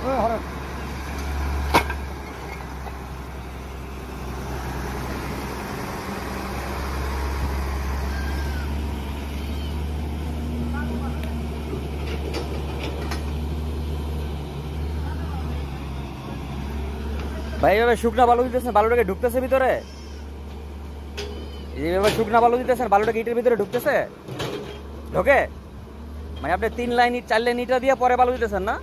ভাই এভাবে শুকনা বালু দিতেছেন, বালুটাকে ঢুকতেছে ভিতরে? এইভাবে শুকনা বালু দিতেছেন, বালুটাকে ইটের ভিতরে ঢুকতেছে? ঢোকে? মানে আপনি 3 লাইন 4 লাইন ইটা দিয়ে পরে বালু দিতেছেন না?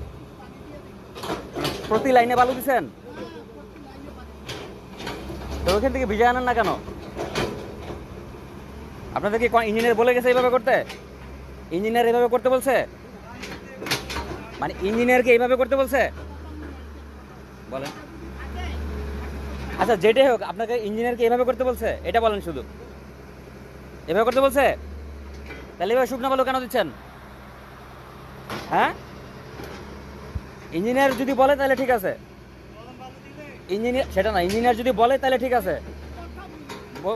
প্রতি লাইনে বালু দিচ্ছেন? তো ওখান থেকে ভিজে আনেন না কেন? আপনাদের কি ইঞ্জিনিয়ার বলে গেছে এইভাবে করতে? ইঞ্জিনিয়ার এইভাবে করতে বলছে? মানে ইঞ্জিনিয়ারকে এইভাবে করতে বলছে? বলেন। আচ্ছা যেটাই হোক, আপনাকে ইঞ্জিনিয়ারকে এইভাবে করতে বলছে এটা বলেন শুধু। এভাবে করতে বলছে? তাহলে এভাবে শুকনো বালু কেন দিচ্ছেন? হ্যাঁ, ইঞ্জিনিয়ার যদি বলে তাহলে ঠিক আছে। ইঞ্জিনিয়ার সেটা না, ইঞ্জিনিয়ার যদি বলে তাহলে ঠিক আছে,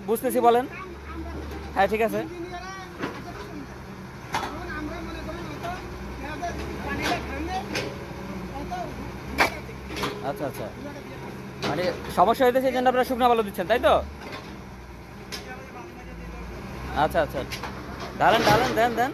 বুঝতেছি, বলেন। হ্যাঁ ঠিক আছে। আচ্ছা আচ্ছা, মানে সমস্যা হইতেছে এই জন্য আপনারা শুকনো বালু দিচ্ছেন, তাই তো? আচ্ছা আচ্ছা, ঢালেন ঢালেন, দেন দেন।